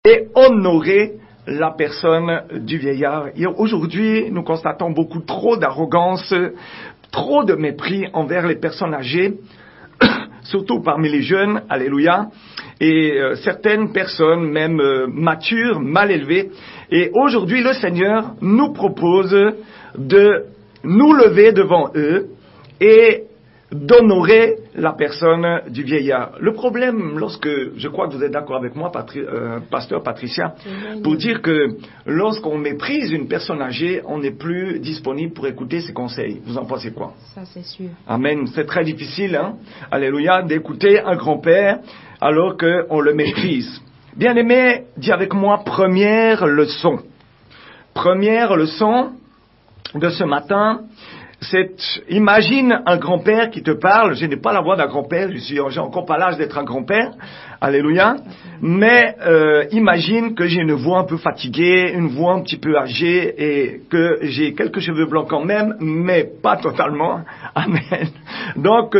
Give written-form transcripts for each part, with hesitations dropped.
et honorer la personne du vieillard. Et aujourd'hui, nous constatons beaucoup trop d'arrogance, trop de mépris envers les personnes âgées, surtout parmi les jeunes, alléluia, et certaines personnes même matures, mal élevées. Et aujourd'hui, le Seigneur nous propose de nous lever devant eux et d'honorer la personne du vieillard. Le problème, je crois que vous êtes d'accord avec moi, pasteur Patricia, pour dire que lorsqu'on méprise une personne âgée, on n'est plus disponible pour écouter ses conseils. Vous en pensez quoi? Ça, c'est sûr. Amen. C'est très difficile, hein, alléluia, d'écouter un grand-père alors qu'on le méprise. Bien-aimé, dis avec moi, première leçon. Première leçon de ce matin, imagine un grand-père qui te parle. Je n'ai pas la voix d'un grand-père, j'ai encore pas l'âge d'être un grand-père, alléluia, mais imagine que j'ai une voix un peu fatiguée, une voix un petit peu âgée et que j'ai quelques cheveux blancs quand même, mais pas totalement, amen. Donc,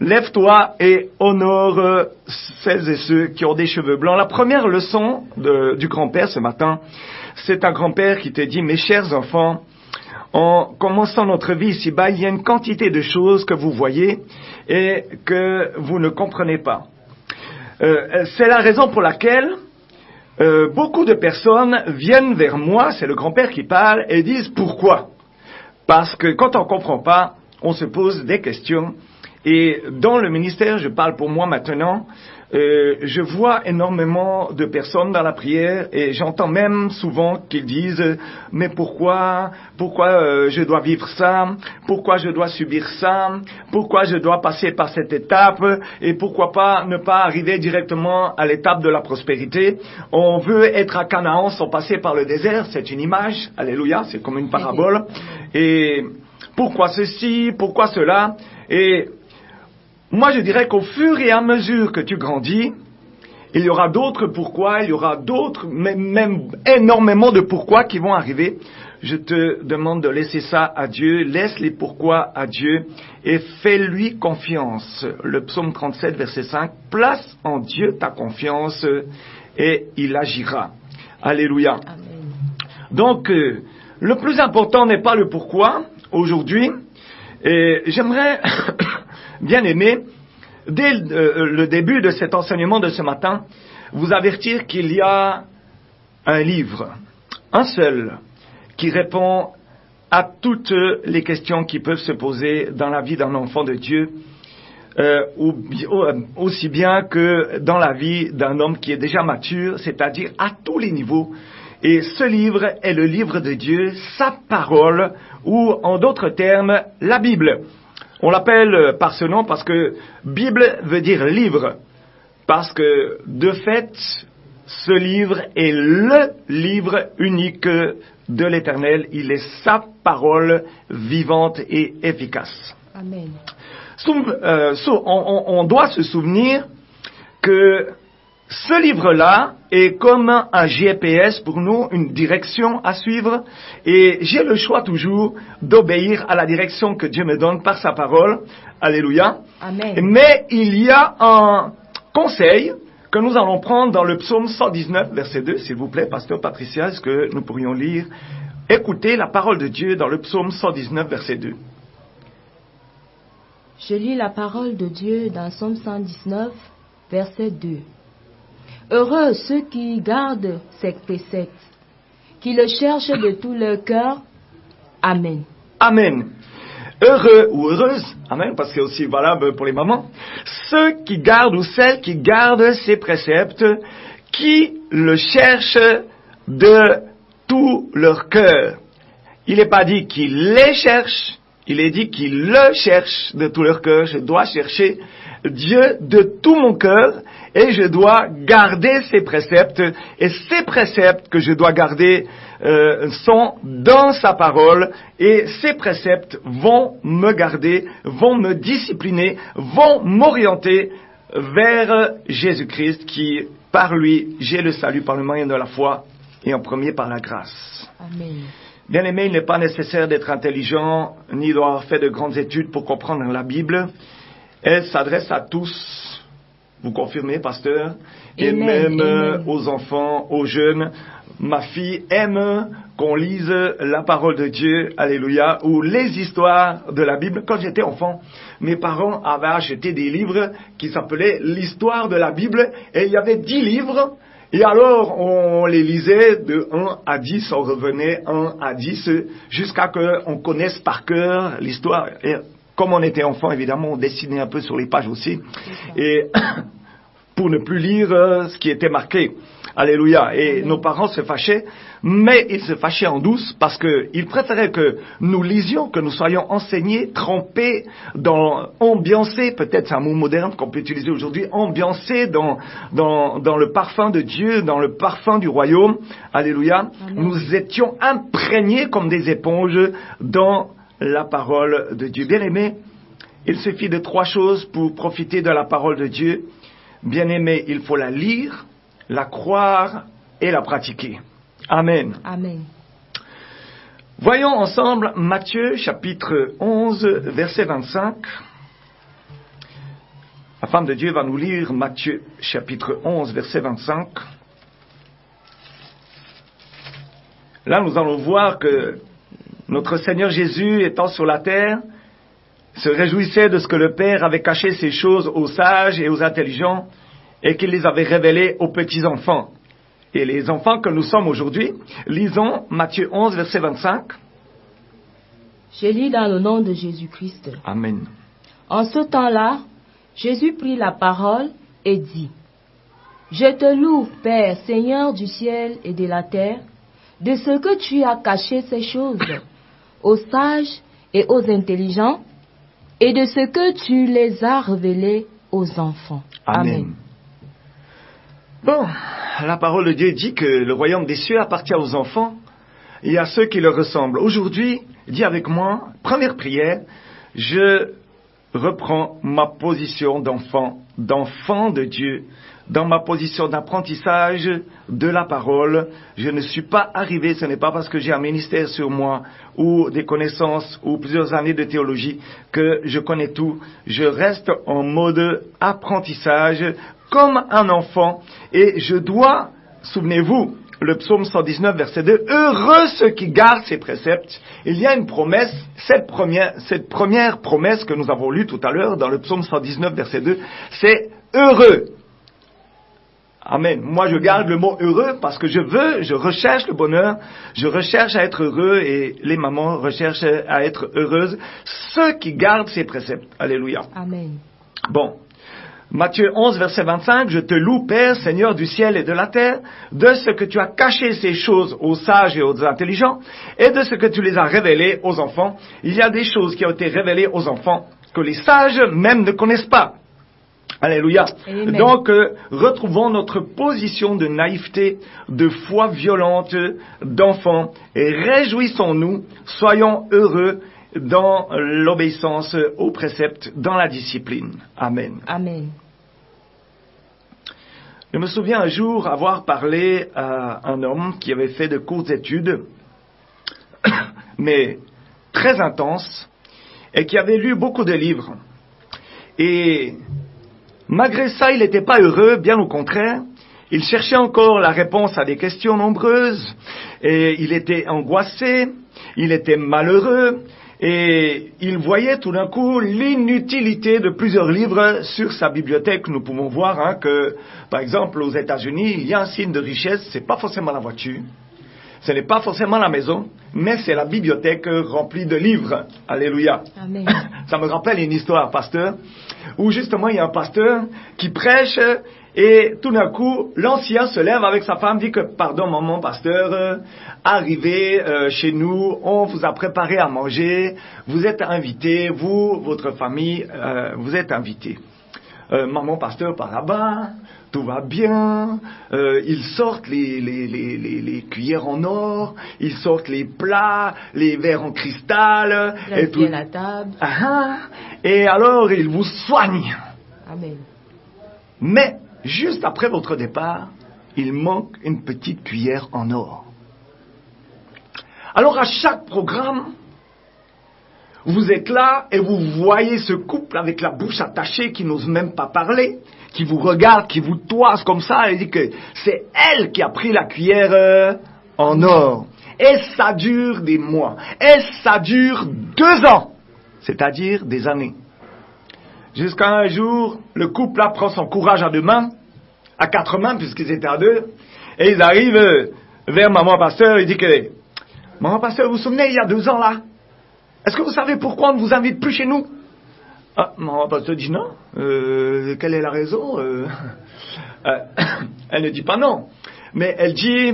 lève-toi et honore celles et ceux qui ont des cheveux blancs. La première leçon du grand-père ce matin, c'est un grand-père qui te dit, mes chers enfants, en commençant notre vie ici-bas, il y a une quantité de choses que vous voyez et que vous ne comprenez pas. C'est la raison pour laquelle beaucoup de personnes viennent vers moi, c'est le grand-père qui parle, et disent pourquoi. Parce que quand on ne comprend pas, on se pose des questions. Et dans le ministère, je parle pour moi maintenant, je vois énormément de personnes dans la prière et j'entends même souvent qu'ils disent « Mais pourquoi je dois vivre ça? Pourquoi je dois subir ça? Pourquoi je dois passer par cette étape? Et pourquoi pas ne pas arriver directement à l'étape de la prospérité? On veut être à Canaan sans passer par le désert. » C'est une image, alléluia, c'est comme une parabole. Et pourquoi ceci? Pourquoi cela? Et moi, je dirais qu'au fur et à mesure que tu grandis, il y aura d'autres pourquoi, il y aura d'autres, même énormément de pourquoi qui vont arriver. Je te demande de laisser ça à Dieu, laisse les pourquoi à Dieu et fais-lui confiance. Le psaume 37, verset 5, place en Dieu ta confiance et il agira. Alléluia. Amen. Donc, le plus important n'est pas le pourquoi aujourd'hui. Et j'aimerais, bien aimé, dès le début de cet enseignement de ce matin, vous avertir qu'il y a un livre, un seul, qui répond à toutes les questions qui peuvent se poser dans la vie d'un enfant de Dieu, aussi bien que dans la vie d'un homme qui est déjà mature, c'est-à-dire à tous les niveaux. Et ce livre est le livre de Dieu, sa parole, ou en d'autres termes, la Bible. On l'appelle par ce nom parce que Bible veut dire livre. Parce que, de fait, ce livre est le livre unique de l'Éternel. Il est sa parole vivante et efficace. Amen. On doit se souvenir que ce livre-là est comme un GPS pour nous, une direction à suivre, et j'ai le choix toujours d'obéir à la direction que Dieu me donne par sa parole. Alléluia. Amen. Mais il y a un conseil que nous allons prendre dans le psaume 119, verset 2, s'il vous plaît, pasteur Patricia, est-ce que nous pourrions lire? Écoutez la parole de Dieu dans le psaume 119, verset 2. Je lis la parole de Dieu dans Psaume 119, verset 2. Heureux ceux qui gardent ses préceptes, qui le cherchent de tout leur cœur. Amen. Amen. Heureux ou heureuse, amen, parce que c'est aussi valable pour les mamans, ceux qui gardent ou celles qui gardent ses préceptes, qui le cherchent de tout leur cœur. Il n'est pas dit qu'ils les cherchent, il est dit qu'ils le cherchent de tout leur cœur. Je dois chercher Dieu de tout mon cœur et je dois garder ses préceptes. Et ces préceptes que je dois garder sont dans sa parole et ces préceptes vont me garder, vont me discipliner, vont m'orienter vers Jésus-Christ qui, par lui, j'ai le salut par le moyen de la foi et en premier par la grâce. Amen. Bien-aimé, il n'est pas nécessaire d'être intelligent ni d'avoir fait de grandes études pour comprendre la Bible. Elle s'adresse à tous Vous confirmez, pasteur? Et Amen, même amen. aux enfants, aux jeunes. Ma fille aime qu'on lise la parole de Dieu, alléluia, ou les histoires de la Bible. Quand j'étais enfant, mes parents avaient acheté des livres qui s'appelaient l'histoire de la Bible, et il y avait 10 livres, et alors on les lisait de 1 à 10, on revenait 1 à 10, jusqu'à qu'on connaisse par cœur l'histoire. Et comme on était enfant, évidemment, on dessinait un peu sur les pages aussi, et pour ne plus lire ce qui était marqué. Alléluia. Et nos parents se fâchaient, mais ils se fâchaient en douce parce qu'ils préféraient que nous lisions, que nous soyons enseignés, trempés, ambiancés, peut-être c'est un mot moderne qu'on peut utiliser aujourd'hui, ambiancés dans le parfum de Dieu, dans le parfum du royaume. Alléluia. Amen. Nous étions imprégnés comme des éponges dans la parole de Dieu. Bien-aimés, il suffit de 3 choses pour profiter de la parole de Dieu. Bien-aimés, il faut la lire, la croire et la pratiquer. Amen. Amen. Voyons ensemble Matthieu chapitre 11, verset 25. La femme de Dieu va nous lire Matthieu chapitre 11, verset 25. Là, nous allons voir que notre Seigneur Jésus, étant sur la terre, se réjouissait de ce que le Père avait caché ces choses aux sages et aux intelligents, et qu'il les avait révélés aux petits-enfants. Et les enfants que nous sommes aujourd'hui, lisons Matthieu 11, verset 25. Je lis dans le nom de Jésus-Christ. Amen. En ce temps-là, Jésus prit la parole et dit, « Je te loue, Père, Seigneur du ciel et de la terre, de ce que tu as caché ces choses aux sages et aux intelligents, et de ce que tu les as révélées aux enfants. » Amen. Bon, la parole de Dieu dit que le royaume des cieux appartient aux enfants et à ceux qui leur ressemblent. Aujourd'hui, dis avec moi, première prière, je reprends ma position d'enfant de Dieu, dans ma position d'apprentissage de la parole. Je ne suis pas arrivé, ce n'est pas parce que j'ai un ministère sur moi ou des connaissances ou plusieurs années de théologie que je connais tout. Je reste en mode apprentissage comme un enfant et je dois, souvenez-vous, le psaume 119 verset 2, heureux ceux qui gardent ses préceptes. Il y a une promesse, cette première promesse que nous avons lue tout à l'heure dans le psaume 119 verset 2, c'est heureux. Amen. Moi, je garde le mot heureux parce que je recherche le bonheur, je recherche à être heureux et les mamans recherchent à être heureuses. Ceux qui gardent ses préceptes. Alléluia. Amen. Bon. Matthieu 11, verset 25, je te loue, Père, Seigneur du ciel et de la terre, de ce que tu as caché ces choses aux sages et aux intelligents, et de ce que tu les as révélées aux enfants. Il y a des choses qui ont été révélées aux enfants que les sages même ne connaissent pas. Alléluia. Amen. Donc, retrouvons notre position de naïveté, de foi violente d'enfants, et réjouissons-nous, soyons heureux dans l'obéissance aux préceptes, dans la discipline. Amen. Amen. Je me souviens un jour avoir parlé à un homme qui avait fait de courtes études, mais très intenses, et qui avait lu beaucoup de livres. Et malgré ça, il n'était pas heureux, bien au contraire. Il cherchait encore la réponse à des questions nombreuses, et il était angoissé, il était malheureux, et il voyait tout d'un coup l'inutilité de plusieurs livres sur sa bibliothèque. Nous pouvons voir que, par exemple, aux États-Unis, il y a un signe de richesse, c'est pas forcément la voiture, ce n'est pas forcément la maison, mais c'est la bibliothèque remplie de livres. Alléluia. Amen. Ça me rappelle une histoire, pasteur, où justement il y a un pasteur qui prêche et tout d'un coup, l'ancien se lève avec sa femme, dit que, pardon maman, pasteur, arrivez chez nous, on vous a préparé à manger, vous êtes invités, vous, votre famille, vous êtes invités. Maman, pasteur, par là-bas, tout va bien, ils sortent les cuillères en or, ils sortent les plats, les verres en cristal, et tout. La table. Et alors, ils vous soignent. Amen. Mais, juste après votre départ, il manque une petite cuillère en or. Alors, à chaque programme, Vous êtes là et vous voyez ce couple avec la bouche attachée qui n'ose même pas parler, qui vous regarde, qui vous toise comme ça et dit que c'est elle qui a pris la cuillère en or. Et ça dure des mois. Et ça dure 2 ans. C'est-à-dire des années. Jusqu'à un jour, le couple là prend son courage à 2 mains, à 4 mains puisqu'ils étaient à 2, et ils arrivent vers maman pasteur et disent que maman pasteur, vous vous souvenez, il y a 2 ans là, est-ce que vous savez pourquoi on ne vous invite plus chez nous? Ah, maman pasteur dit non. Quelle est la raison? Elle ne dit pas non, mais elle dit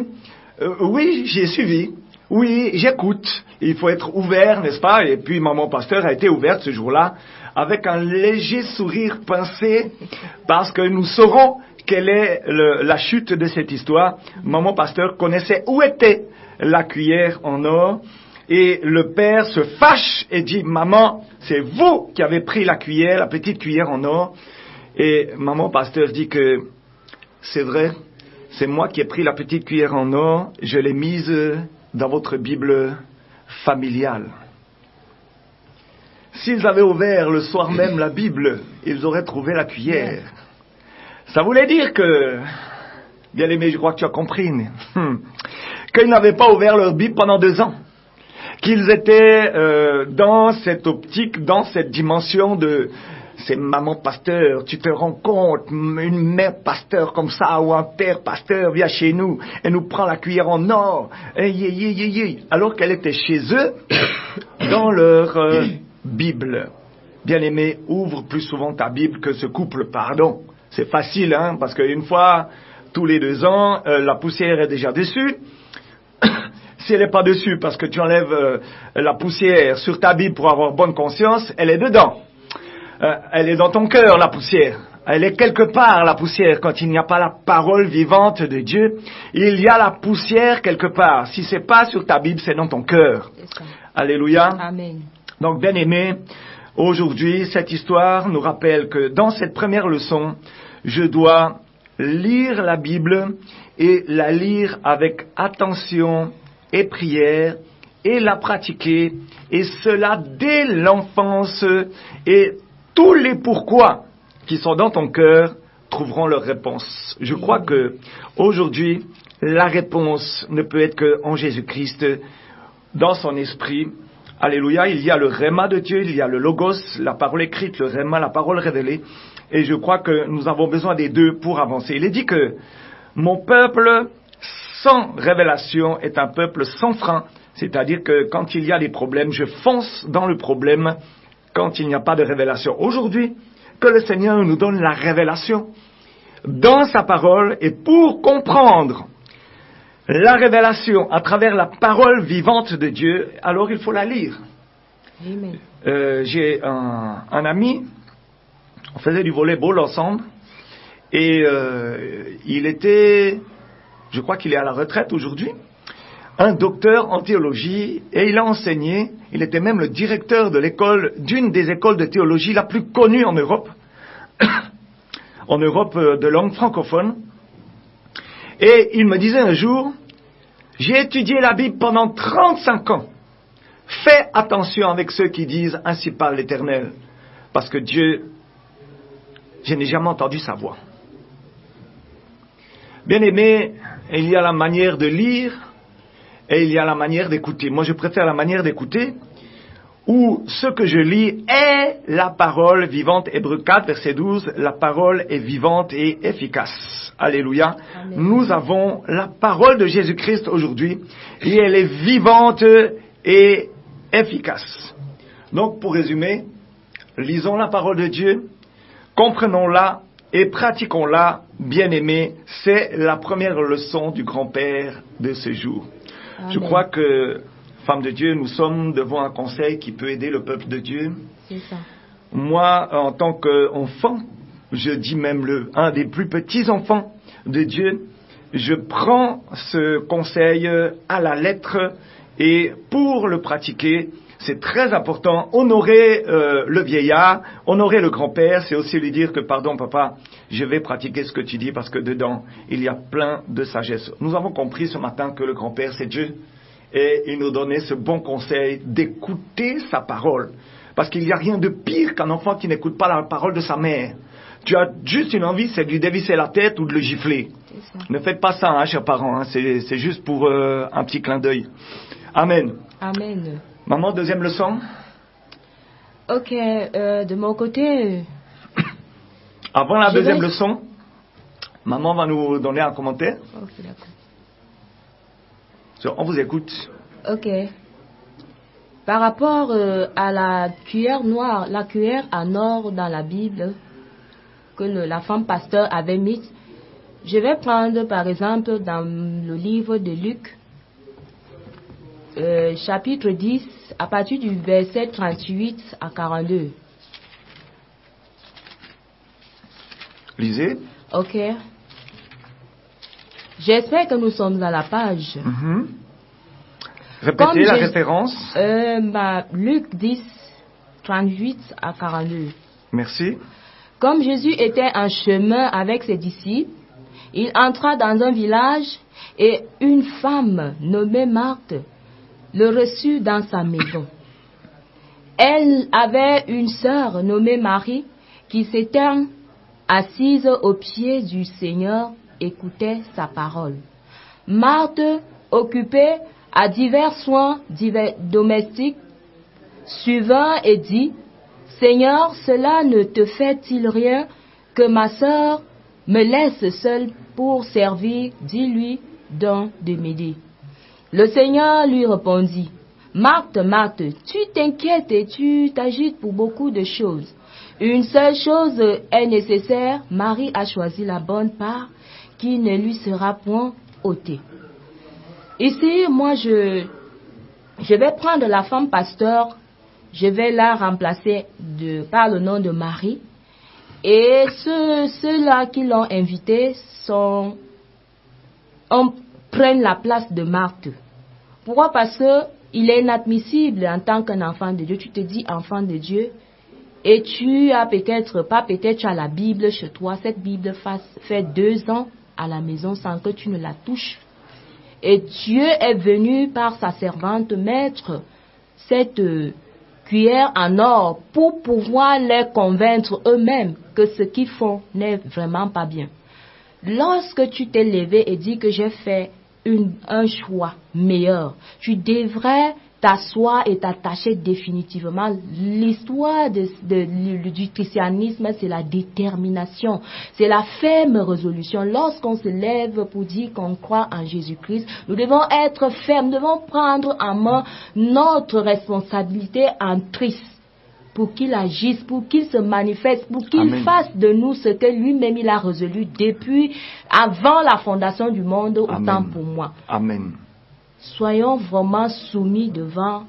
oui, j'ai suivi. Oui, j'écoute. Il faut être ouvert, n'est-ce pas? Et puis maman pasteur a été ouverte ce jour-là avec un léger sourire pincé parce que nous saurons quelle est la chute de cette histoire. Maman pasteur connaissait où était la cuillère en or et le père se fâche et dit maman, c'est vous qui avez pris la cuillère, la petite cuillère en or. Et maman pasteur dit que c'est vrai, c'est moi qui ai pris la petite cuillère en or, je l'ai mise dans votre Bible familiale. S'ils avaient ouvert le soir même la Bible, ils auraient trouvé la cuillère. Ça voulait dire que, bien aimé, je crois que tu as compris, qu'ils n'avaient pas ouvert leur Bible pendant 2 ans. Qu'ils étaient dans cette optique, dans cette dimension de c'est maman pasteur, tu te rends compte, une mère pasteur comme ça, ou un père pasteur vient chez nous et nous prend la cuillère en or, alors qu'elle était chez eux, dans leur Bible. Bien-aimé, ouvre plus souvent ta Bible que ce couple, pardon. C'est facile, hein, parce qu'une fois, tous les 2 ans, la poussière est déjà dessus. Si elle n'est pas dessus, parce que tu enlèves la poussière sur ta Bible pour avoir bonne conscience, elle est dedans. Elle est dans ton cœur, la poussière. Elle est quelque part, la poussière. Quand il n'y a pas la parole vivante de Dieu, il y a la poussière quelque part. Si c'est pas sur ta Bible, c'est dans ton cœur. Alléluia. Amen. Donc, bien aimé, aujourd'hui, cette histoire nous rappelle que dans cette première leçon, je dois lire la Bible et la lire avec attention et prière et la pratiquer, et cela dès l'enfance, et tous les pourquoi qui sont dans ton cœur trouveront leur réponse. Je crois que aujourd'hui, la réponse ne peut être qu'en Jésus-Christ, dans son esprit. Alléluia, il y a le réma de Dieu, il y a le logos, la parole écrite, le réma, la parole révélée. Et je crois que nous avons besoin des deux pour avancer. Il est dit que mon peuple sans révélation est un peuple sans frein. C'est-à-dire que quand il y a des problèmes, je fonce dans le problème quand il n'y a pas de révélation. Aujourd'hui, que le Seigneur nous donne la révélation dans sa parole, et pour comprendre la révélation à travers la parole vivante de Dieu, alors il faut la lire. Amen. J'ai un ami, on faisait du volley-ball ensemble, et il était, je crois qu'il est à la retraite aujourd'hui, un docteur en théologie, et il a enseigné, il était même le directeur de l'école, d'une des écoles de théologie la plus connue en Europe, en Europe de langue francophone. Et il me disait un jour, j'ai étudié la Bible pendant 35 ans. Fais attention avec ceux qui disent ainsi parle l'Éternel, parce que Dieu, je n'ai jamais entendu sa voix. Bien aimé, il y a la manière de lire, et il y a la manière d'écouter. Moi, je préfère la manière d'écouter, où ce que je lis est la parole vivante. Hébreux 4, verset 12, la parole est vivante et efficace. Alléluia. Amen. Nous avons la parole de Jésus-Christ aujourd'hui, et elle est vivante et efficace. Donc, pour résumer, lisons la parole de Dieu, comprenons-la et pratiquons-la, bien-aimés. C'est la première leçon du grand-père de ce jour. Amen. Je crois que, femme de Dieu, nous sommes devant un conseil qui peut aider le peuple de Dieu. C'est ça. Moi, en tant qu'enfant, je dis même un des plus petits enfants de Dieu, je prends ce conseil à la lettre, et pour le pratiquer, c'est très important. Honorer le vieillard, honorer le grand-père, c'est aussi lui dire que pardon papa, je vais pratiquer ce que tu dis parce que dedans, il y a plein de sagesse. Nous avons compris ce matin que le grand-père c'est Dieu, Et il nous donnait ce bon conseil d'écouter sa parole. Parce qu'il n'y a rien de pire qu'un enfant qui n'écoute pas la parole de sa mère. Tu as juste une envie, c'est de lui dévisser la tête ou de le gifler. Ne faites pas ça, chers parents. C'est juste pour un petit clin d'œil. Amen. Amen. Maman, deuxième leçon. Ok, de mon côté... Avant la deuxième leçon, maman va nous donner un commentaire. Ok, d'accord. On vous écoute. Ok. Par rapport à la cuillère noire, la cuillère en or dans la Bible que la femme pasteur avait mise, je vais prendre par exemple dans le livre de Luc, chapitre 10, à partir du verset 38 à 42. Lisez. Ok. J'espère que nous sommes à la page. Répétez la référence. Luc 10, 38 à 42. Merci. Comme Jésus était en chemin avec ses disciples, il entra dans un village et une femme nommée Marthe le reçut dans sa maison. Elle avait une sœur nommée Marie qui s'était assise aux pieds du Seigneur, écoutait sa parole. Marthe, occupée à divers soins domestiques, suivant et dit, « Seigneur, cela ne te fait-il rien que ma sœur me laisse seule pour servir? Dis-lui donc de m'aider. » Le Seigneur lui répondit, « Marthe, Marthe, tu t'inquiètes et tu t'agites pour beaucoup de choses. Une seule chose est nécessaire, Marie a choisi la bonne part qui ne lui sera point ôtée. » Ici, moi, je vais prendre la femme pasteur, je vais la remplacer par le nom de Marie. Et ceux-là qui l'ont invitée prennent la place de Marthe. Pourquoi? Parce que il est inadmissible en tant qu'un enfant de Dieu. Tu te dis enfant de Dieu et tu as tu as la Bible chez toi. Cette Bible fait 2 ans à la maison sans que tu ne la touches. Et Dieu est venu par sa servante mettre cette cuillère en or pour pouvoir les convaincre eux-mêmes que ce qu'ils font n'est vraiment pas bien. Lorsque tu t'es levé et dit que j'ai fait un choix meilleur, tu devrais t'asseoir et t'attacher définitivement. L'histoire du christianisme, c'est la détermination, c'est la ferme résolution. Lorsqu'on se lève pour dire qu'on croit en Jésus-Christ, nous devons être fermes, nous devons prendre en main notre responsabilité en Christ pour qu'il agisse, pour qu'il se manifeste, pour qu'il fasse de nous ce que lui-même il a résolu depuis avant la fondation du monde, autant pour moi. Amen. Soyons vraiment soumis devant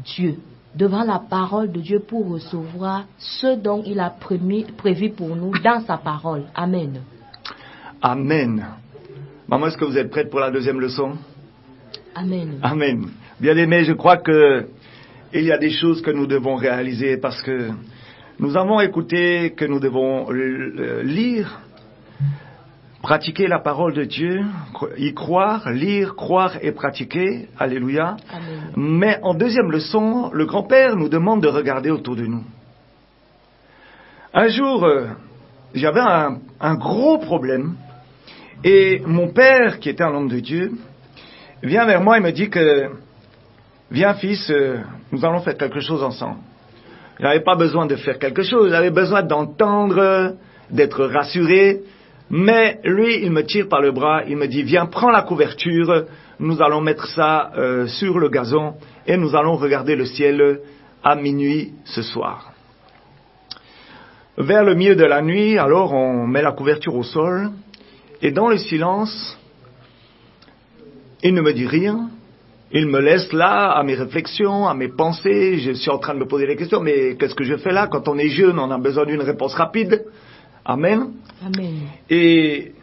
Dieu, devant la parole de Dieu pour recevoir ce dont il a prévu pour nous dans sa parole. Amen. Amen. Maman, est-ce que vous êtes prête pour la deuxième leçon? Amen. Amen. Bien-aimés, je crois que il y a des choses que nous devons réaliser parce que nous avons écouté que nous devons lire, pratiquer la parole de Dieu, y croire, lire, croire et pratiquer. Alléluia. Amen. Mais en deuxième leçon, le grand-père nous demande de regarder autour de nous. Un jour, j'avais un gros problème et mon père, qui était un homme de Dieu, vient vers moi et me dit que « Viens fils, nous allons faire quelque chose ensemble. » Je n'avais pas besoin de faire quelque chose, j'avais besoin d'entendre, d'être rassuré. Mais lui, il me tire par le bras, il me dit « Viens, prends la couverture, nous allons mettre ça sur le gazon et nous allons regarder le ciel à minuit ce soir. » Vers le milieu de la nuit, alors on met la couverture au sol et dans le silence, il ne me dit rien. Il me laisse là, à mes réflexions, à mes pensées. Je suis en train de me poser des questions. Mais qu'est-ce que je fais là? Quand on est jeune, on a besoin d'une réponse rapide. Amen. Amen. Et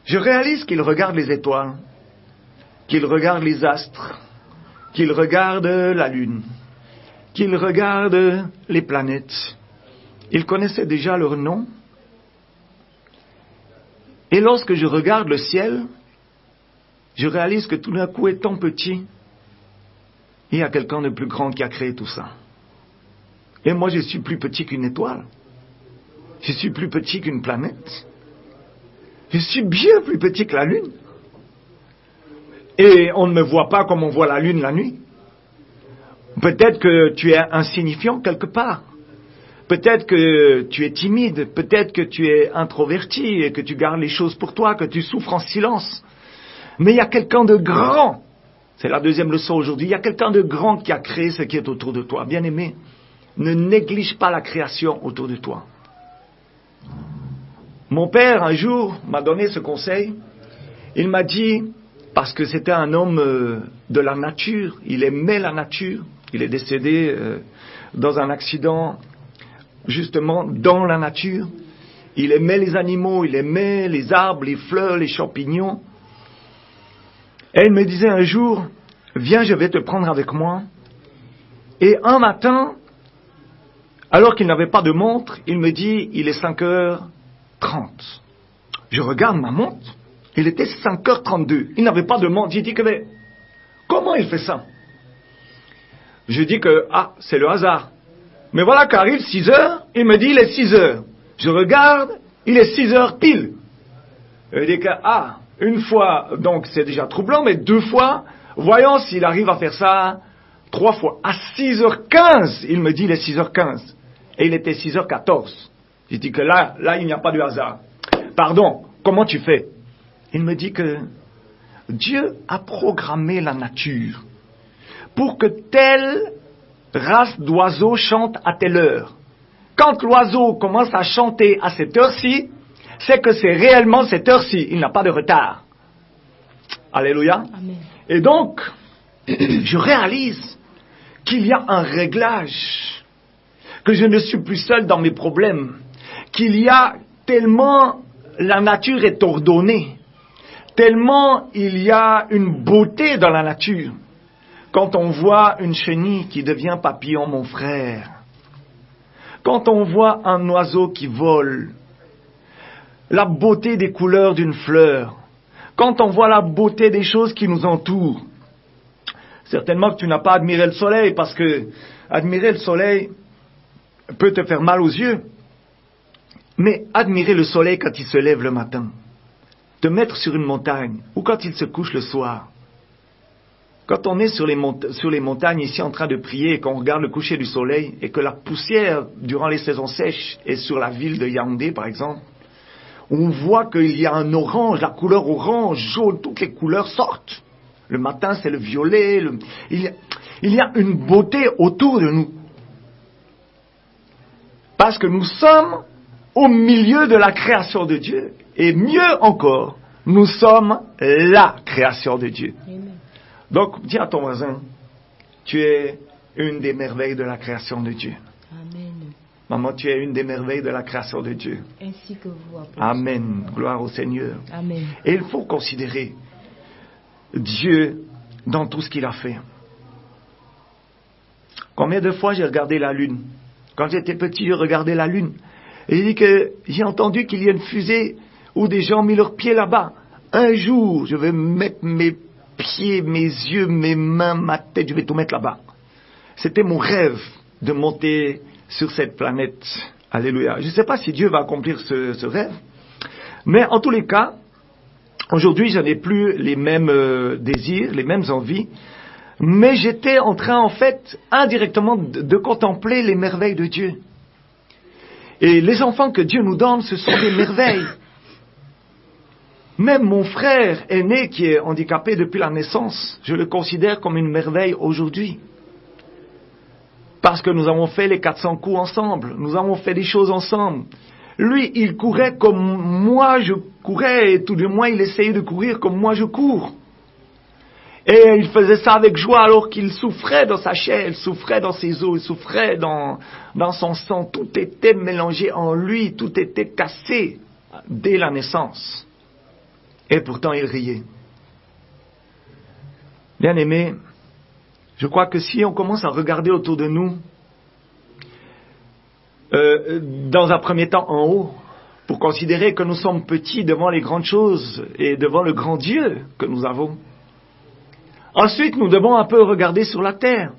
je réalise qu'il regarde les étoiles, qu'il regarde les astres, qu'il regarde la lune, qu'il regarde les planètes. Il connaissait déjà leur nom. Et lorsque je regarde le ciel, je réalise que tout d'un coup, étant petit, il y a quelqu'un de plus grand qui a créé tout ça. Et moi, je suis plus petit qu'une étoile. Je suis plus petit qu'une planète. Je suis bien plus petit que la lune. Et on ne me voit pas comme on voit la lune la nuit. Peut-être que tu es insignifiant quelque part. Peut-être que tu es timide. Peut-être que tu es introverti et que tu gardes les choses pour toi, que tu souffres en silence. Mais il y a quelqu'un de grand. C'est la deuxième leçon aujourd'hui. Il y a quelqu'un de grand qui a créé ce qui est autour de toi. Bien-aimé, ne néglige pas la création autour de toi. Mon père, un jour, m'a donné ce conseil. Il m'a dit, parce que c'était un homme de la nature, il aimait la nature. Il est décédé dans un accident, justement, dans la nature. Il aimait les animaux, il aimait les arbres, les fleurs, les champignons. Et il me disait un jour, viens, je vais te prendre avec moi. Et un matin, alors qu'il n'avait pas de montre, il me dit, il est 5h30. Je regarde ma montre, il était 5h32. Il n'avait pas de montre. J'ai dit que, mais, comment il fait ça? Je dis que, c'est le hasard. Mais voilà qu'arrive 6h, il me dit, il est 6h. Je regarde, il est 6h pile. Je dis que, une fois, donc c'est déjà troublant, mais 2 fois, voyons s'il arrive à faire ça 3 fois. À 6h15, il me dit, il est 6h15. Et il était 6h14. Je dis que là, il n'y a pas de hasard. Pardon, comment tu fais? Il me dit que Dieu a programmé la nature pour que telle race d'oiseaux chante à telle heure. Quand l'oiseau commence à chanter à cette heure-ci, c'est que c'est réellement cette heure-ci. Il n'a pas de retard. Alléluia. Amen. Et donc, je réalise qu'il y a un réglage, que je ne suis plus seul dans mes problèmes, qu'il y a tellement la nature est ordonnée, tellement il y a une beauté dans la nature. Quand on voit une chenille qui devient papillon, mon frère, quand on voit un oiseau qui vole, la beauté des couleurs d'une fleur, quand on voit la beauté des choses qui nous entourent, certainement que tu n'as pas admiré le soleil, parce que admirer le soleil peut te faire mal aux yeux, mais admirer le soleil quand il se lève le matin, te mettre sur une montagne, ou quand il se couche le soir. Quand on est sur les montagnes ici en train de prier et qu'on regarde le coucher du soleil et que la poussière durant les saisons sèches est sur la ville de Yaoundé par exemple, on voit qu'il y a un orange, la couleur orange, jaune, toutes les couleurs sortent. Le matin c'est le violet, il y a une beauté autour de nous. Parce que nous sommes au milieu de la création de Dieu. Et mieux encore, nous sommes la création de Dieu. Amen. Donc, dis à ton voisin, tu es une des merveilles de la création de Dieu. Amen. Maman, tu es une des merveilles de la création de Dieu. Ainsi que vous, apôtre. Amen. Gloire au Seigneur. Amen. Et il faut considérer Dieu dans tout ce qu'il a fait. Combien de fois j'ai regardé la lune? Quand j'étais petit, je regardais la lune. Et il dit que j'ai entendu qu'il y a une fusée où des gens ont mis leurs pieds là-bas. Un jour, je vais mettre mes pieds, mes yeux, mes mains, ma tête, je vais tout mettre là-bas. C'était mon rêve de monter sur cette planète. Alléluia. Je ne sais pas si Dieu va accomplir ce rêve. Mais en tous les cas, aujourd'hui, je n'ai plus les mêmes désirs, les mêmes envies. Mais j'étais en train, en fait, indirectement, de contempler les merveilles de Dieu. Et les enfants que Dieu nous donne, ce sont des merveilles. Même mon frère aîné qui est handicapé depuis la naissance, je le considère comme une merveille aujourd'hui. Parce que nous avons fait les 400 coups ensemble, nous avons fait des choses ensemble. Lui, il courait comme moi je courais, et tout du moins il essayait de courir comme moi je cours. Et il faisait ça avec joie alors qu'il souffrait dans sa chair, il souffrait dans ses os, il souffrait dans son sang. Tout était mélangé en lui, tout était cassé dès la naissance. Et pourtant il riait. Bien-aimés, je crois que si on commence à regarder autour de nous, dans un premier temps en haut, pour considérer que nous sommes petits devant les grandes choses et devant le grand Dieu que nous avons, Ensuite, nous devons un peu regarder sur la terre.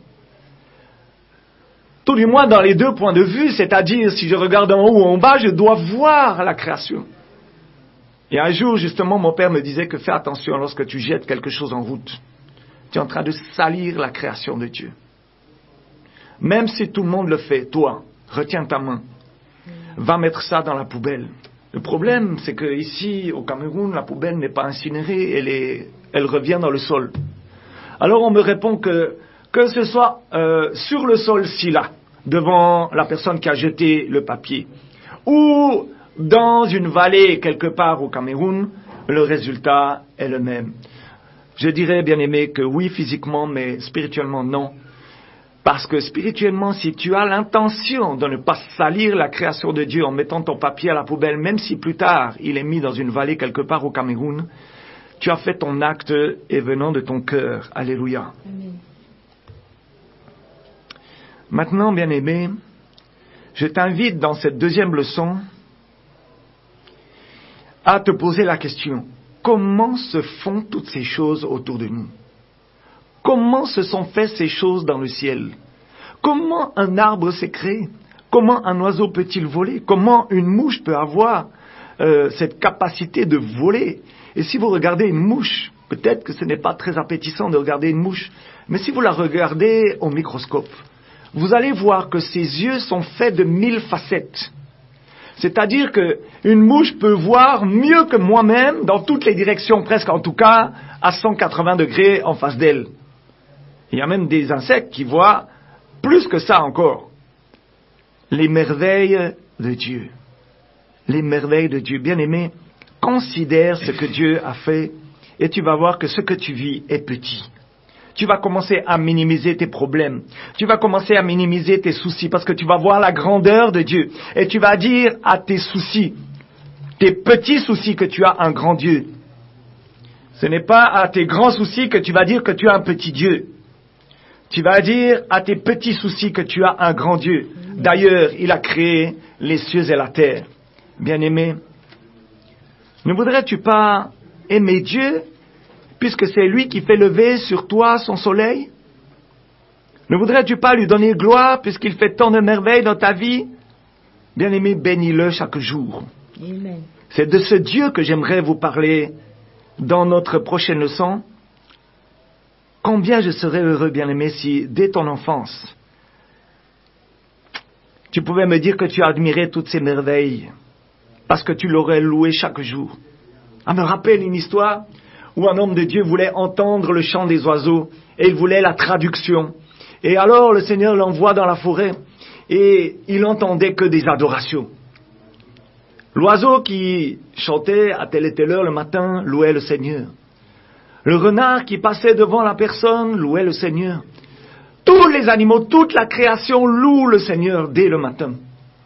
Tout du moins dans les deux points de vue, c'est-à-dire si je regarde en haut ou en bas, je dois voir la création. Et un jour, justement, mon père me disait que fais attention lorsque tu jettes quelque chose en route. Tu es en train de salir la création de Dieu. Même si tout le monde le fait, toi, retiens ta main. Va mettre ça dans la poubelle. Le problème, c'est qu'ici, au Cameroun, la poubelle n'est pas incinérée, elle revient dans le sol. Alors on me répond que ce soit sur le sol-ci là, devant la personne qui a jeté le papier, ou dans une vallée quelque part au Cameroun, le résultat est le même. Je dirais, bien aimé, que oui, physiquement, mais spirituellement, non. Parce que spirituellement, si tu as l'intention de ne pas salir la création de Dieu en mettant ton papier à la poubelle, même si plus tard il est mis dans une vallée quelque part au Cameroun, tu as fait ton acte et venant de ton cœur. Alléluia. Amen. Maintenant, bien aimé, je t'invite dans cette deuxième leçon à te poser la question. Comment se font toutes ces choses autour de nous? Comment se sont faites ces choses dans le ciel? Comment un arbre s'est créé? Comment un oiseau peut-il voler? Comment une mouche peut avoir cette capacité de voler? Et si vous regardez une mouche, peut-être que ce n'est pas très appétissant de regarder une mouche, mais si vous la regardez au microscope, vous allez voir que ses yeux sont faits de 1000 facettes. C'est-à-dire qu'une mouche peut voir mieux que moi-même, dans toutes les directions, presque en tout cas, à 180 degrés en face d'elle. Il y a même des insectes qui voient plus que ça encore. Les merveilles de Dieu. Les merveilles de Dieu. Bien-aimé, considère ce que Dieu a fait et tu vas voir que ce que tu vis est petit. Tu vas commencer à minimiser tes problèmes. Tu vas commencer à minimiser tes soucis parce que tu vas voir la grandeur de Dieu. Et tu vas dire à tes soucis, tes petits soucis, que tu as un grand Dieu. Ce n'est pas à tes grands soucis que tu vas dire que tu as un petit Dieu. Tu vas dire à tes petits soucis que tu as un grand Dieu. D'ailleurs, il a créé les cieux et la terre. Bien-aimé, ne voudrais-tu pas aimer Dieu puisque c'est lui qui fait lever sur toi son soleil? Ne voudrais-tu pas lui donner gloire puisqu'il fait tant de merveilles dans ta vie? Bien-aimé, bénis-le chaque jour. Amen. C'est de ce Dieu que j'aimerais vous parler dans notre prochaine leçon. Combien je serais heureux, bien-aimé, si dès ton enfance, tu pouvais me dire que tu admirais toutes ces merveilles parce que tu l'aurais loué chaque jour. Ça me rappelle une histoire où un homme de Dieu voulait entendre le chant des oiseaux et il voulait la traduction. Et alors le Seigneur l'envoie dans la forêt et il n'entendait que des adorations. L'oiseau qui chantait à telle et telle heure le matin louait le Seigneur. Le renard qui passait devant la personne louait le Seigneur. Tous les animaux, toute la création loue le Seigneur dès le matin.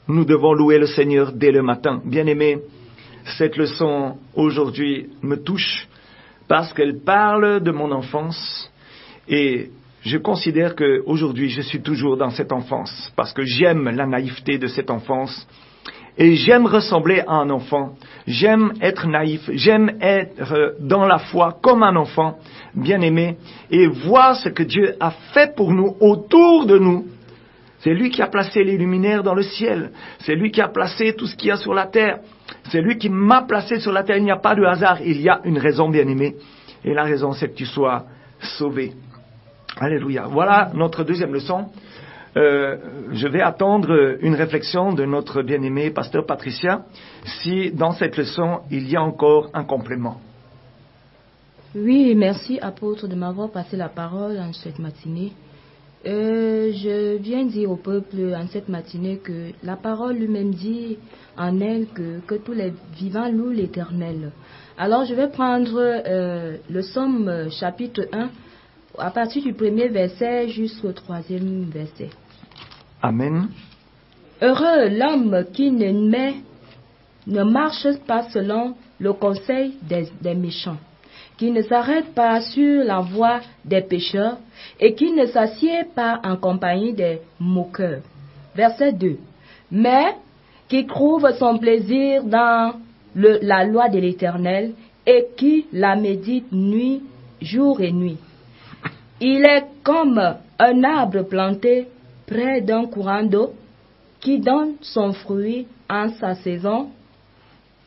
Nous devons louer le Seigneur dès le matin. Bien-aimés, cette leçon aujourd'hui me touche parce qu'elle parle de mon enfance et je considère qu'aujourd'hui je suis toujours dans cette enfance parce que j'aime la naïveté de cette enfance et j'aime ressembler à un enfant, j'aime être naïf, j'aime être dans la foi comme un enfant bien-aimé et voir ce que Dieu a fait pour nous autour de nous. C'est lui qui a placé les luminaires dans le ciel. C'est lui qui a placé tout ce qu'il y a sur la terre. C'est lui qui m'a placé sur la terre. Il n'y a pas de hasard. Il y a une raison, bien-aimé. Et la raison, c'est que tu sois sauvé. Alléluia. Voilà notre deuxième leçon. Je vais attendre une réflexion de notre bien-aimé pasteur Patricia, si dans cette leçon, il y a encore un complément. Oui, merci apôtre de m'avoir passé la parole en cette matinée. Je viens dire au peuple en cette matinée que la parole lui-même dit en elle que tous les vivants louent l'Éternel. Alors je vais prendre le Somme chapitre 1 à partir du premier verset jusqu'au troisième verset. Amen. Heureux l'homme qui ne marche pas selon le conseil des méchants, qui ne s'arrête pas sur la voie des pécheurs et qui ne s'assied pas en compagnie des moqueurs. Verset 2. Mais qui trouve son plaisir dans la loi de l'Éternel et qui la médite jour et nuit. Il est comme un arbre planté près d'un courant d'eau qui donne son fruit en sa saison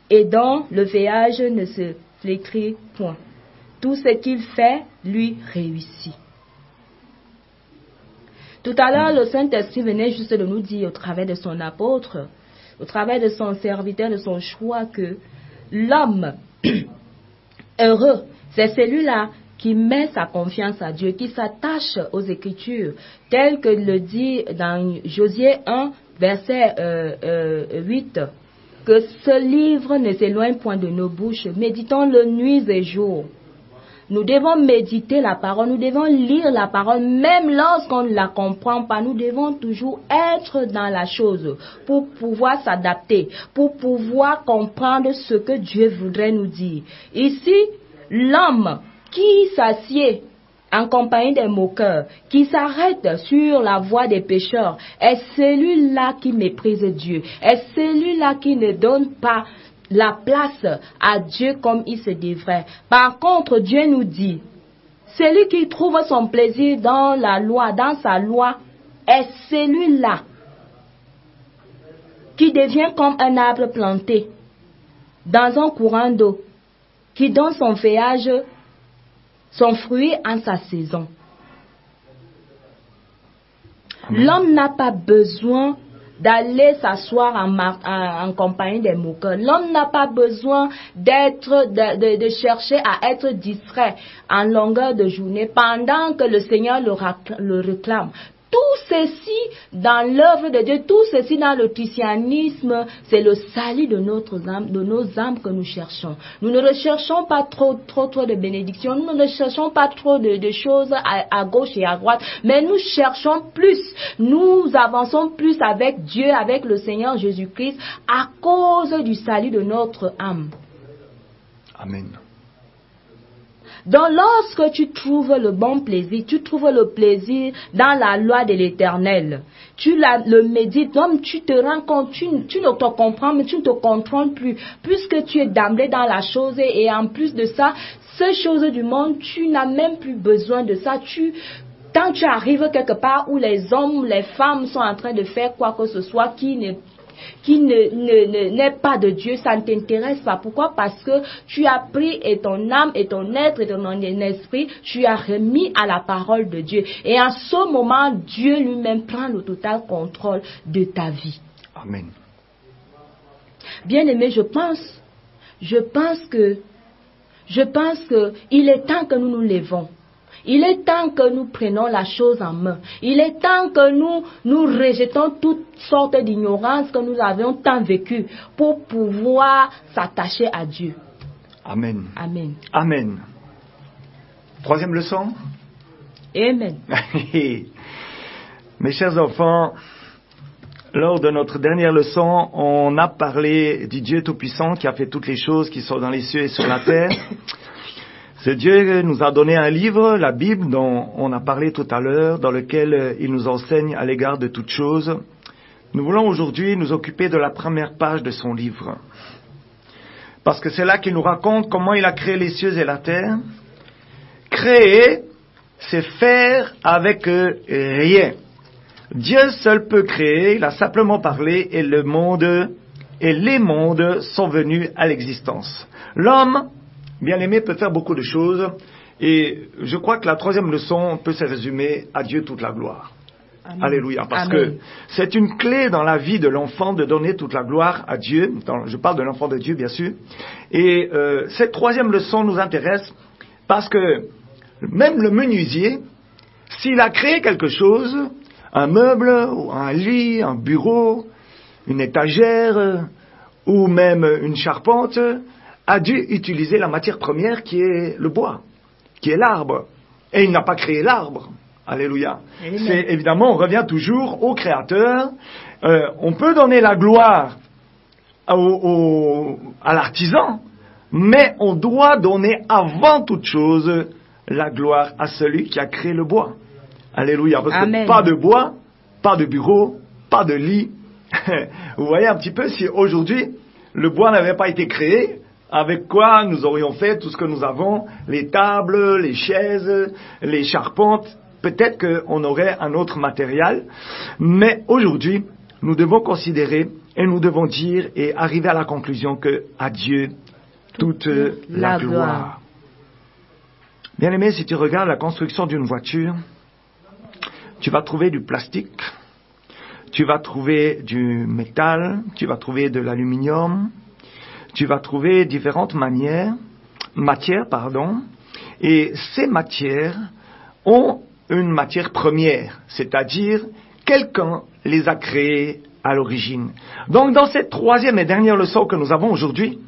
et dont le feuillage ne se flétrit point. Tout ce qu'il fait lui réussit. Tout à l'heure, le Saint-Esprit venait juste de nous dire au travers de son apôtre, au travers de son serviteur, de son choix, que l'homme heureux, c'est celui-là qui met sa confiance à Dieu, qui s'attache aux Écritures, tel que le dit dans Josué 1, verset 8, que ce livre ne s'éloigne point de nos bouches, méditons-le nuit et jour. Nous devons méditer la parole, nous devons lire la parole, même lorsqu'on ne la comprend pas. Nous devons toujours être dans la chose pour pouvoir s'adapter, pour pouvoir comprendre ce que Dieu voudrait nous dire. Ici, l'homme qui s'assied en compagnie des moqueurs, qui s'arrête sur la voie des pécheurs, est celui-là qui méprise Dieu, est celui-là qui ne donne pas la place à Dieu comme il se devrait. Par contre, Dieu nous dit, celui qui trouve son plaisir dans la loi, dans sa loi, est celui-là qui devient comme un arbre planté dans un courant d'eau, qui donne son feuillage, son fruit en sa saison. L'homme n'a pas besoin d'aller s'asseoir en compagnie des moqueurs. L'homme n'a pas besoin de chercher à être distrait en longueur de journée pendant que le Seigneur le réclame. Tout ceci dans l'œuvre de Dieu, tout ceci dans le christianisme, c'est le salut de notre âme, de nos âmes que nous cherchons. Nous ne recherchons pas trop de bénédictions, nous ne recherchons pas trop de choses à gauche et à droite, mais nous cherchons plus. Nous avançons plus avec Dieu, avec le Seigneur Jésus-Christ, à cause du salut de notre âme. Amen. Donc lorsque tu trouves le bon plaisir, tu trouves le plaisir dans la loi de l'Éternel, tu le médites, donc tu te rends compte, tu ne te comprends, mais tu ne te contrôles plus, puisque tu es d'emblée dans la chose et en plus de ça, ces choses du monde, tu n'as même plus besoin de ça. Quand tu arrives quelque part où les hommes, les femmes sont en train de faire quoi que ce soit qui n'est pas de Dieu, ça ne t'intéresse pas. Pourquoi? Parce que tu as pris et ton âme et ton être et ton esprit, tu as remis à la parole de Dieu. Et en ce moment, Dieu lui-même prend le total contrôle de ta vie. Amen. Bien-aimé, je pense que il est temps que nous nous levons. Il est temps que nous prenions la chose en main. Il est temps que nous rejetons toutes sortes d'ignorances que nous avions tant vécues pour pouvoir s'attacher à Dieu. Amen. Amen. Amen. Troisième leçon. Amen. Mes chers enfants, lors de notre dernière leçon, on a parlé du Dieu Tout-Puissant qui a fait toutes les choses qui sont dans les cieux et sur la terre. Ce Dieu nous a donné un livre, la Bible, dont on a parlé tout à l'heure, dans lequel il nous enseigne à l'égard de toutes choses. Nous voulons aujourd'hui nous occuper de la première page de son livre. Parce que c'est là qu'il nous raconte comment il a créé les cieux et la terre. Créer, c'est faire avec rien. Dieu seul peut créer, il a simplement parlé et les mondes sont venus à l'existence. L'homme, bien-aimé, peut faire beaucoup de choses et je crois que la troisième leçon peut se résumer à Dieu toute la gloire. Amen. Alléluia. Parce que c'est une clé dans la vie de l'enfant de donner toute la gloire à Dieu. Je parle de l'enfant de Dieu, bien sûr. Et cette troisième leçon nous intéresse parce que même le menuisier, s'il a créé quelque chose, un meuble, un lit, un bureau, une étagère ou même une charpente, a dû utiliser la matière première qui est le bois, qui est l'arbre. Et il n'a pas créé l'arbre. Alléluia. C'est évidemment, on revient toujours au Créateur. On peut donner la gloire à l'artisan, mais on doit donner avant toute chose la gloire à celui qui a créé le bois. Alléluia. Parce que pas de bois, pas de bureau, pas de lit. Vous voyez un petit peu, si aujourd'hui le bois n'avait pas été créé, Avec quoi nous aurions fait tout ce que nous avons, les tables, les chaises, les charpentes. Peut-être qu'on aurait un autre matériel, mais aujourd'hui, nous devons considérer et nous devons dire et arriver à la conclusion que à Dieu toute la gloire. Bien-aimé, si tu regardes la construction d'une voiture, tu vas trouver du plastique, tu vas trouver du métal, tu vas trouver de l'aluminium, tu vas trouver différentes matières, et ces matières ont une matière première, c'est-à-dire quelqu'un les a créées à l'origine. Donc dans cette troisième et dernière leçon que nous avons aujourd'hui,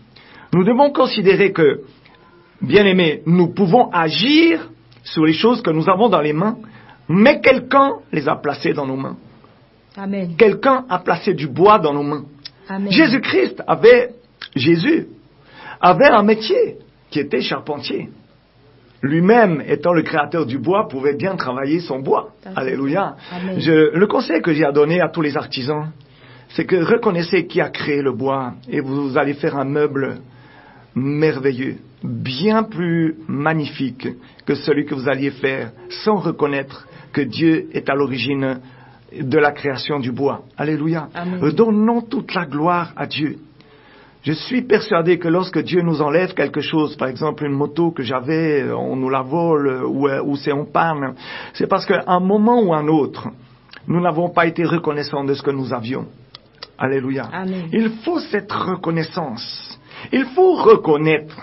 nous devons considérer que, bien aimés, nous pouvons agir sur les choses que nous avons dans les mains, mais quelqu'un les a placées dans nos mains. Amen. Quelqu'un a placé du bois dans nos mains. Amen. Jésus avait un métier qui était charpentier. Lui-même, étant le créateur du bois, pouvait bien travailler son bois. Alléluia. Amen. Le conseil que j'ai à donner à tous les artisans, c'est que reconnaissez qui a créé le bois et vous allez faire un meuble merveilleux, bien plus magnifique que celui que vous alliez faire sans reconnaître que Dieu est à l'origine de la création du bois. Alléluia. Amen. Donnons toute la gloire à Dieu. Je suis persuadé que lorsque Dieu nous enlève quelque chose, par exemple une moto que j'avais, on nous la vole ou c'est en panne, c'est parce qu'à un moment ou un autre, nous n'avons pas été reconnaissants de ce que nous avions. Alléluia. Amen. Il faut cette reconnaissance. Il faut reconnaître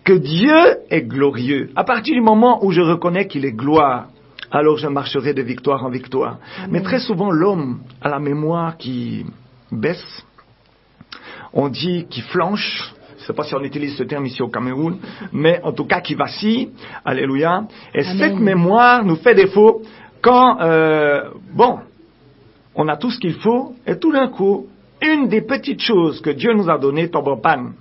que Dieu est glorieux. À partir du moment où je reconnais qu'il est gloire, alors je marcherai de victoire en victoire. Amen. Mais très souvent, l'homme a la mémoire qui baisse. On dit qu'il flanche, je ne sais pas si on utilise ce terme ici au Cameroun, mais en tout cas qui vacille, alléluia. Et Amen. cette mémoire nous fait défaut quand, on a tout ce qu'il faut, et tout d'un coup, une des petites choses que Dieu nous a données tombe en panne.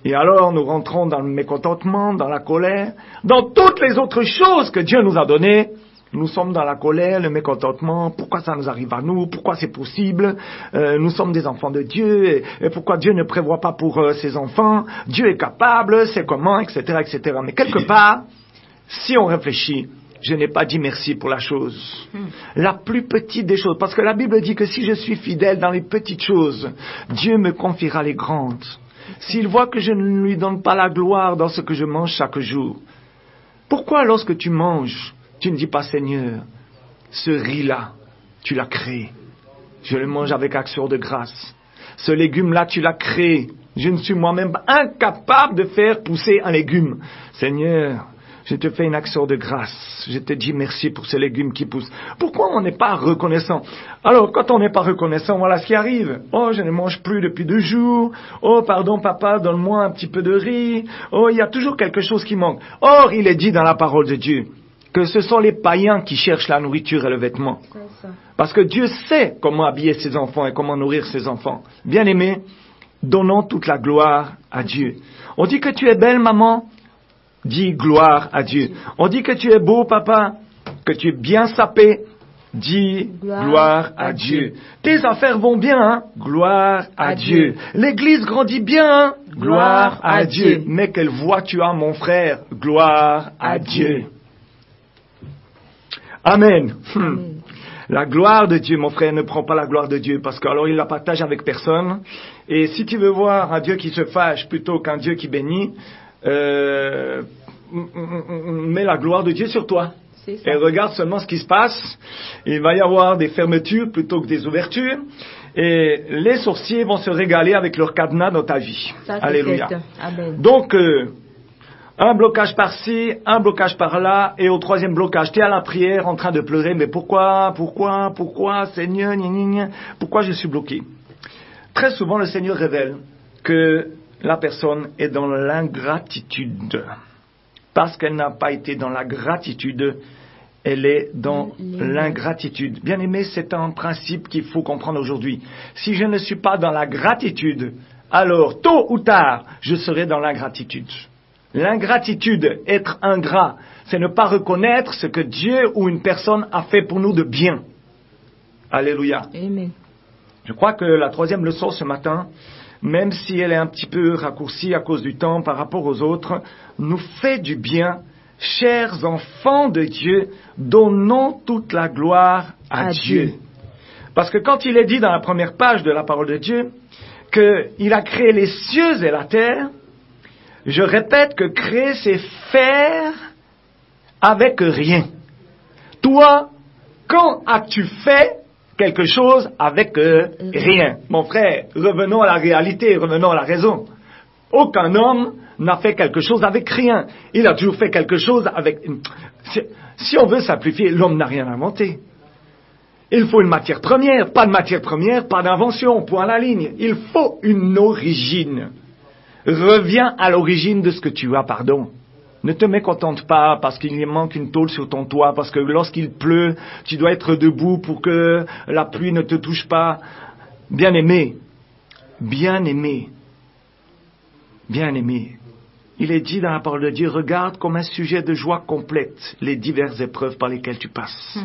Et alors nous rentrons dans le mécontentement, dans la colère, dans toutes les autres choses que Dieu nous a données. Nous sommes dans la colère, le mécontentement, pourquoi ça nous arrive à nous, pourquoi c'est possible, nous sommes des enfants de Dieu, et pourquoi Dieu ne prévoit pas pour ses enfants, Dieu est capable, c'est comment, etc., etc. Mais quelque part, si on réfléchit, je n'ai pas dit merci pour la chose. La plus petite des choses, parce que la Bible dit que si je suis fidèle dans les petites choses, Dieu me confiera les grandes. S'il voit que je ne lui donne pas la gloire dans ce que je mange chaque jour, pourquoi lorsque tu manges, tu ne dis pas, Seigneur, ce riz-là, tu l'as créé. Je le mange avec action de grâce. Ce légume-là, tu l'as créé. Je ne suis moi-même incapable de faire pousser un légume. Seigneur, je te fais une action de grâce. Je te dis merci pour ce légume qui pousse. Pourquoi on n'est pas reconnaissant? Alors, quand on n'est pas reconnaissant, voilà ce qui arrive. Oh, je ne mange plus depuis 2 jours. Oh, pardon, papa, donne-moi un petit peu de riz. Oh, il y a toujours quelque chose qui manque. Or, il est dit dans la parole de Dieu que ce sont les païens qui cherchent la nourriture et le vêtement. Parce que Dieu sait comment habiller ses enfants et comment nourrir ses enfants. Bien-aimés, donnons toute la gloire à Dieu. On dit que tu es belle, maman, dis gloire à Dieu. On dit que tu es beau, papa, que tu es bien sapé, dis gloire à Dieu. Tes affaires vont bien, hein? Gloire à Dieu. L'église grandit bien, hein? Gloire à Dieu. Mais quelle voix tu as, mon frère? Gloire à Dieu. Amen. La gloire de Dieu, mon frère, ne prend pas la gloire de Dieu, parce qu'alors il la partage avec personne. Et si tu veux voir un Dieu qui se fâche plutôt qu'un Dieu qui bénit, mets la gloire de Dieu sur toi. Et regarde seulement ce qui se passe. Il va y avoir des fermetures plutôt que des ouvertures. Et les sorciers vont se régaler avec leur cadenas dans ta vie. Alléluia. Donc, un blocage par-ci, un blocage par-là, et au 3e blocage, tu es à la prière en train de pleurer, mais pourquoi, Seigneur, pourquoi je suis bloqué? Très souvent, le Seigneur révèle que la personne est dans l'ingratitude. Parce qu'elle n'a pas été dans la gratitude, elle est dans l'ingratitude. Bien aimé, c'est un principe qu'il faut comprendre aujourd'hui. Si je ne suis pas dans la gratitude, alors tôt ou tard, je serai dans l'ingratitude. L'ingratitude, être ingrat, c'est ne pas reconnaître ce que Dieu ou une personne a fait pour nous de bien. Alléluia. Amen. Je crois que la 3e leçon ce matin même si elle est un petit peu raccourcie à cause du temps par rapport aux autres, nous fait du bien. Chers enfants de Dieu, donnons toute la gloire à Dieu. Parce que quand il est dit dans la première page de la parole de Dieu qu'il a créé les cieux et la terre, je répète que créer, c'est faire avec rien. Toi, quand as-tu fait quelque chose avec rien? Mon frère, revenons à la réalité, revenons à la raison. Aucun homme n'a fait quelque chose avec rien. Il a toujours fait quelque chose avec... Si on veut simplifier, l'homme n'a rien inventé. Il faut une matière première. Pas de matière première, pas d'invention. Point à la ligne. Il faut une origine. Reviens à l'origine de ce que tu as, pardon. Ne te mécontente pas parce qu'il manque une tôle sur ton toit, parce que lorsqu'il pleut, tu dois être debout pour que la pluie ne te touche pas. Bien-aimé, bien-aimé, bien-aimé, il est dit dans la parole de Dieu, regarde comme un sujet de joie complète les diverses épreuves par lesquelles tu passes.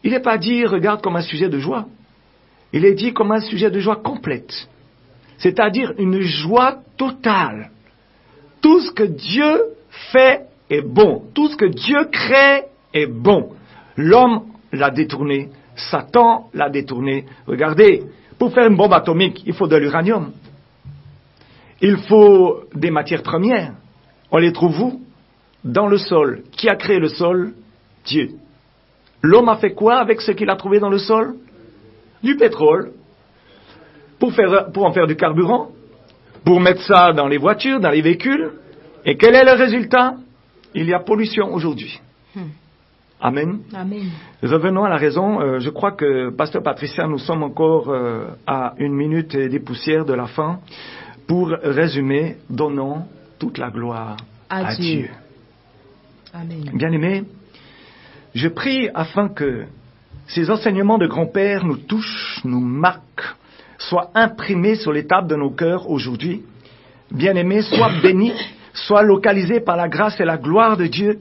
Il n'est pas dit, regarde comme un sujet de joie. Il est dit comme un sujet de joie complète. C'est-à-dire une joie totale. Tout ce que Dieu fait est bon. Tout ce que Dieu crée est bon. L'homme l'a détourné. Satan l'a détourné. Regardez, pour faire une bombe atomique, il faut de l'uranium. Il faut des matières premières. On les trouve où? Dans le sol. Qui a créé le sol? Dieu. L'homme a fait quoi avec ce qu'il a trouvé dans le sol? Du pétrole. Pour en faire du carburant. Pour mettre ça dans les voitures, dans les véhicules. Et quel est le résultat? Il y a pollution aujourd'hui. Amen. Amen. Revenons à la raison. Je crois que, Pasteur Patricia, nous sommes encore à 1 minute et des poussières de la fin. Pour résumer, donnons toute la gloire à Dieu. Amen. Bien-aimés, je prie afin que ces enseignements de grand-père nous touchent, nous marquent, soient imprimés sur les tables de nos cœurs aujourd'hui. Bien-aimés, soient bénis, soient localisés par la grâce et la gloire de Dieu.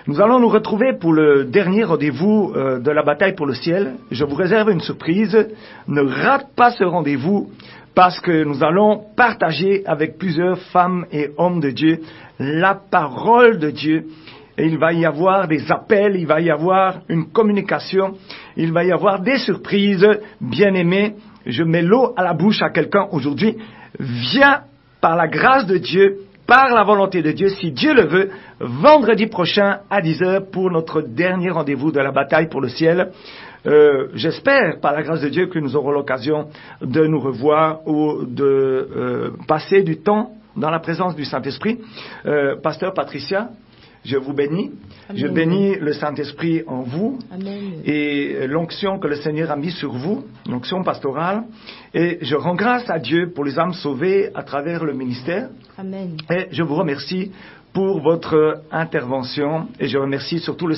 Nous allons nous retrouver pour le dernier rendez-vous de la bataille pour le ciel. Je vous réserve une surprise. Ne rate pas ce rendez-vous parce que nous allons partager avec plusieurs femmes et hommes de Dieu la parole de Dieu. Et il va y avoir des appels, il va y avoir une communication, il va y avoir des surprises. Bien-aimés, je mets l'eau à la bouche à quelqu'un aujourd'hui. Viens par la grâce de Dieu, par la volonté de Dieu, si Dieu le veut, vendredi prochain à 10h pour notre dernier rendez-vous de la bataille pour le ciel. J'espère, par la grâce de Dieu, que nous aurons l'occasion de nous revoir ou de passer du temps dans la présence du Saint-Esprit. Pasteur Patricia, je vous bénis. Amen. Je bénis le Saint-Esprit en vous. Amen. Et l'onction que le Seigneur a mise sur vous, l'onction pastorale. Et je rends grâce à Dieu pour les âmes sauvées à travers le ministère. Amen. Et je vous remercie pour votre intervention. Et je remercie surtout le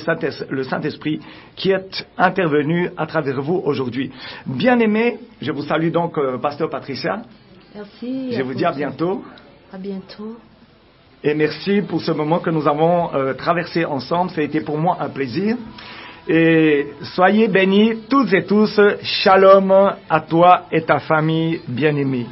Saint-Esprit qui est intervenu à travers vous aujourd'hui. Bien-aimés, je vous salue donc, Pasteur Patricia. Merci. Je vous dis à bientôt. À bientôt. Et merci pour ce moment que nous avons traversé ensemble. Ça a été pour moi un plaisir. Et soyez bénis toutes et tous. Shalom à toi et ta famille bien-aimée.